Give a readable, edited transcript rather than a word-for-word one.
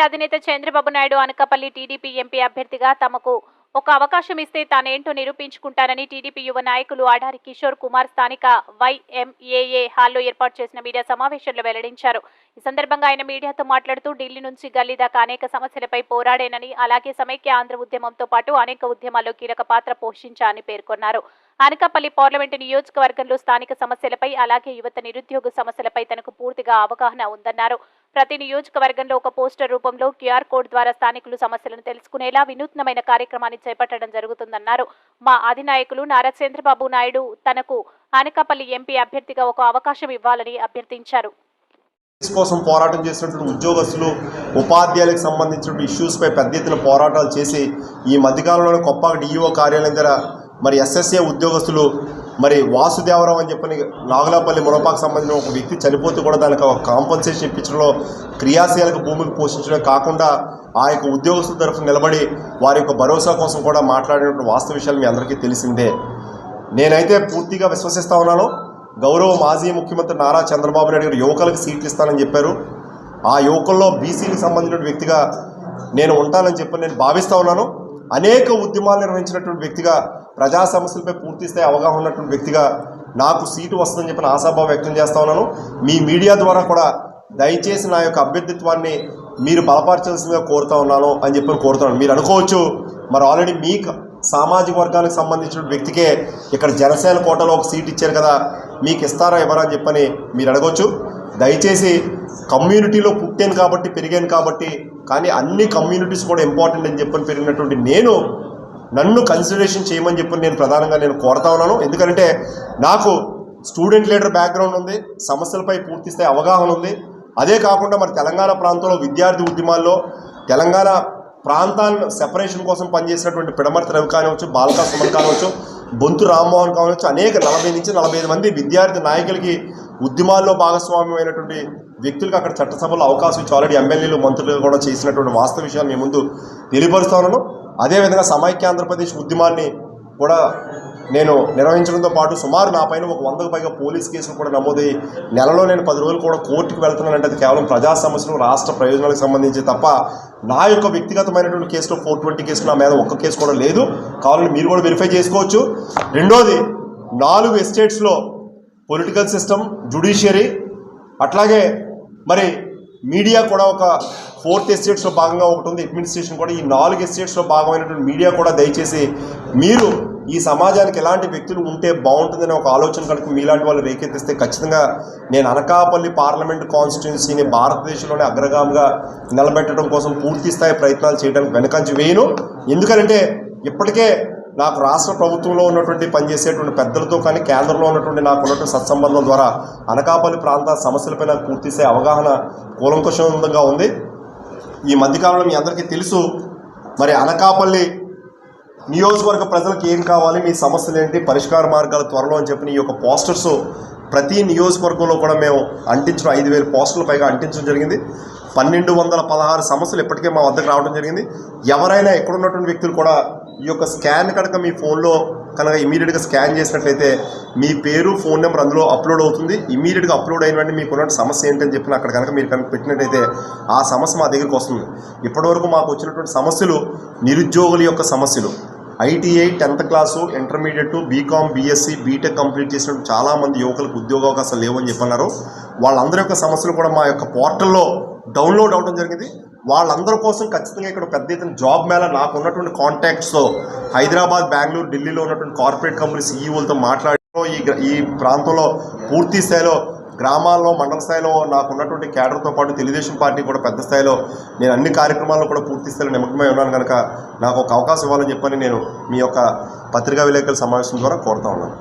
అధినేత Chandrababu Naidu Anakapalli TDP MP అభ్యర్థిగా తమకు ఒక అవకాశం ఇస్తే తానేంటో నిరూపించుకుంటానని టీడీపీ యువ నాయకులు ఆడారి కిషోర్ కుమార్ స్థానిక వైఎంఏఏ హాల్లో ఏర్పాటు చేసిన మీడియా సమావేశంలో వెల్లడించారు. ఈ సందర్భంగా ఆయన మీడియాతో మాట్లాడుతూ ఢిల్లీ నుంచి గల్లీ దాకా అనేక సమస్యలపై పోరాడేనని, అలాగే సమైక్య ఆంధ్ర ఉద్యమంతో పాటు అనేక ఉద్యమాల్లో కీలక పాత్ర పోషించాలని పేర్కొన్నారు. అనకాపల్లి పార్లమెంటు నియోజకవర్గంలో స్థానిక సమస్యలపై, అలాగే యువత నిరుద్యోగ సమస్యలపై తనకు పూర్తిగా అవగాహన ఉందన్నారు. ప్రతి నియోజకవర్గంలో ఒక పోస్టర్ రూపంలో క్యూఆర్ కోడ్ ద్వారా స్థానికులు సమస్యలను తెలుసుకునేలా వినూత్నమైన కార్యక్రమాన్ని చేపట్టడం జరుగుతుందన్నారు. మా అధినాయకులు నారా చంద్రబాబు నాయుడు తనకు అనకాపల్లి ఎంపీ అభ్యర్థిగా ఒక అవకాశం ఇవ్వాలని అభ్యర్థించారు. కోసం పోరాటం చేసినటువంటి ఉద్యోగస్తులు, ఉపాధ్యాయులకు సంబంధించిన ఇష్యూస్ పై పెద్ద ఎత్తున పోరాటాలు చేసి ఈ మధ్యకాలంలో కొప్పగా డిఈఓ కార్యాలయం దగ్గర మరి ఎస్ఎస్ఏ ఉద్యోగస్తులు మరి వాసుదేవరావు అని చెప్పని నాగులాపల్లి మునపాకు సంబంధించిన ఒక వ్యక్తి చనిపోతూ కూడా దానికి ఒక కాంపన్సేషన్ ఇప్పించడంలో క్రియాశీలక భూమికి పోషించడం కాకుండా ఆ యొక్క ఉద్యోగస్తుల తరఫున నిలబడి వారి యొక్క భరోసా కోసం కూడా మాట్లాడినటువంటి వాస్తవ విషయాలు మీ అందరికీ తెలిసిందే. నేనైతే పూర్తిగా విశ్వసిస్తా ఉన్నాను. గౌరవ మాజీ ముఖ్యమంత్రి నారా చంద్రబాబు నాయుడు గారు యువకులకు సీట్లు ఇస్తానని చెప్పారు. ఆ యువకుల్లో బీసీలకు సంబంధించిన వ్యక్తిగా నేను ఉంటానని చెప్పి నేను భావిస్తూ ఉన్నాను. అనేక ఉద్యమాలు నిర్వహించినటువంటి వ్యక్తిగా, ప్రజా సమస్యలపై పూర్తి స్థాయి అవగాహన ఉన్నటువంటి వ్యక్తిగా నాకు సీటు వస్తుందని చెప్పిన ఆశాభావం వ్యక్తం చేస్తూ ఉన్నాను. మీ మీడియా ద్వారా కూడా దయచేసి నా యొక్క అభ్యర్థిత్వాన్ని మీరు బలపరచాల్సిందిగా కోరుతూ ఉన్నాను అని చెప్పి కోరుతున్నాను. మీరు అనుకోవచ్చు, మరి ఆల్రెడీ మీ సామాజిక వర్గానికి సంబంధించిన వ్యక్తికే ఇక్కడ జనసేన కోటలో ఒక సీట్ ఇచ్చారు కదా, మీకు ఇస్తారా ఇవ్వరా అని చెప్పని మీరు అడగవచ్చు. దయచేసి కమ్యూనిటీలో పుట్టాను కాబట్టి, పెరిగాను కాబట్టి, కానీ అన్ని కమ్యూనిటీస్ కూడా ఇంపార్టెంట్ అని చెప్పని పెరిగినటువంటి నన్ను కన్సిడరేషన్ చేయమని చెప్పి నేను ప్రధానంగా కోరుతా ఉన్నాను. ఎందుకంటే నాకు స్టూడెంట్ లీడర్ బ్యాక్గ్రౌండ్ ఉంది, సమస్యలపై పూర్తి స్థాయి అవగాహన ఉంది. అదే కాకుండా మరి తెలంగాణ ప్రాంతంలో విద్యార్థి ఉద్యమాల్లో తెలంగాణ ప్రాంతాలను సెపరేషన్ కోసం పనిచేసినటువంటి పిడమర్తి రవి కానివచ్చు, బాలకా సుమన్ కానివచ్చు, బొంతు రామ్మోహన్ కావచ్చు, అనేక 40 నుంచి 45 మంది విద్యార్థి నాయకులకి ఉద్యమాల్లో భాగస్వామ్యమైనటువంటి వ్యక్తులకు అక్కడ చట్టసభలో అవకాశం ఇచ్చి ఆల్రెడీ ఎమ్మెల్యేలు, మంత్రులు కూడా చేసినటువంటి వాస్తవ విషయాన్ని మీ ముందు తెలియపరుస్తా ఉన్నాను. అదేవిధంగా సమైక్య ఆంధ్రప్రదేశ్ ఉద్యమాన్ని కూడా నేను నిర్వహించడంతో పాటు సుమారు నా పైన ఒక 100కు పైగా పోలీస్ కేసులు కూడా నమోదయ్యి నెలలో నేను 10 రోజులు కూడా కోర్టుకు వెళ్తున్నానంటే అది కేవలం ప్రజా సమస్యలు, రాష్ట్ర ప్రయోజనాలకు సంబంధించి తప్ప నా యొక్క వ్యక్తిగతమైనటువంటి కేసులో 420 కేసులు నా మీద ఒక్క కేసు కూడా లేదు. కావాలని మీరు కూడా వెరిఫై చేసుకోవచ్చు. రెండోది, 4 ఎస్టేట్స్లో పొలిటికల్ సిస్టమ్, జ్యుడిషియరీ, అట్లాగే మరి మీడియా కూడా ఒక 4th ఎస్టేట్స్లో భాగంగా ఒకటి ఉంది, అడ్మినిస్ట్రేషన్ కూడా. ఈ 4 ఎస్టేట్స్లో భాగమైనటువంటి మీడియా కూడా దయచేసి మీరు ఈ సమాజానికి ఎలాంటి వ్యక్తులు ఉంటే బాగుంటుందనే ఒక ఆలోచన కనుక మీలాంటి వాళ్ళు రేకెత్తిస్తే ఖచ్చితంగా నేను అనకాపల్లి పార్లమెంట్ కాన్స్టిట్యున్సీని భారతదేశంలోనే అగ్రగామిగా నిలబెట్టడం కోసం పూర్తి స్థాయి ప్రయత్నాలు చేయడానికి వెనకంచి వేయను. ఎందుకంటే ఇప్పటికే నాకు రాష్ట్ర ప్రభుత్వంలో ఉన్నటువంటి పనిచేసేటువంటి పెద్దలతో కానీ కేంద్రంలో ఉన్నటువంటి నాకు ఉన్నటువంటి సత్సంబంధం ద్వారా అనకాపల్లి ప్రాంత సమస్యలపై నాకు పూర్తి స్థాయి అవగాహన కూలంకషంగా ఉంది. ఈ మధ్యకాలంలో మీ అందరికీ తెలుసు, మరి అనకాపల్లి నియోజకవర్గ ప్రజలకు ఏం కావాలి, మీ సమస్యలు ఏంటి, పరిష్కార మార్గాలు త్వరలో అని చెప్పి ఈ యొక్క పోస్టర్స్ ప్రతి నియోజకవర్గంలో కూడా మేము అంటించడం 5000 పోస్టర్ల పైగా అంటించడం జరిగింది. 1216 సమస్యలు ఇప్పటికే మా వద్దకు రావడం జరిగింది. ఎవరైనా ఎక్కడున్నటువంటి వ్యక్తులు కూడా ఈ యొక్క స్కాన్ కనుక మీ ఫోన్లో కనుక ఇమీడియట్గా స్కాన్ చేసినట్లయితే మీ పేరు, ఫోన్ నెంబర్ అందులో అప్లోడ్ అవుతుంది. ఇమీడియట్గా అప్లోడ్ అయిన వెంటనే మీకు ఉన్న సమస్య ఏంటని చెప్పిన అక్కడ కనుక మీరు కనుక పెట్టినట్టయితే ఆ సమస్య మా దగ్గరికి వస్తుంది. ఇప్పటివరకు మాకు వచ్చినటువంటి సమస్యలు నిరుద్యోగుల యొక్క సమస్యలు, ITI 10th class, intermediate, BCom, BSc, BTech complete చేసినట్టు చాలామంది యువకులకు ఉద్యోగ అవకాశాలు లేవని చెప్పన్నారు. వాళ్ళందరి యొక్క సమస్యలు కూడా మా యొక్క పోర్టల్లో డౌన్లోడ్ అవ్వడం జరిగింది. వాళ్ళందరి కోసం ఖచ్చితంగా ఇక్కడ పెద్ద ఎత్తున జాబ్ మేళ నాకు ఉన్నటువంటి కాంటాక్ట్స్తో హైదరాబాద్, బెంగళూరు, ఢిల్లీలో ఉన్నటువంటి కార్పొరేట్ కంపెనీ CEOలతో మాట్లాడి ఈ ప్రాంతంలో పూర్తి స్థాయిలో గ్రామాల్లో, మండల స్థాయిలో నాకు ఉన్నటువంటి కేడర్తో పాటు తెలుగుదేశం పార్టీ కూడా పెద్ద స్థాయిలో నేను అన్ని కార్యక్రమాల్లో కూడా పూర్తి స్థాయిలో నిమగ్నమై ఉన్నాను కనుక నాకు ఒక అవకాశం ఇవ్వాలని చెప్పని నేను మీ యొక్క పత్రికా విలేకరుల సమావేశం ద్వారా కోరుతా ఉన్నాను.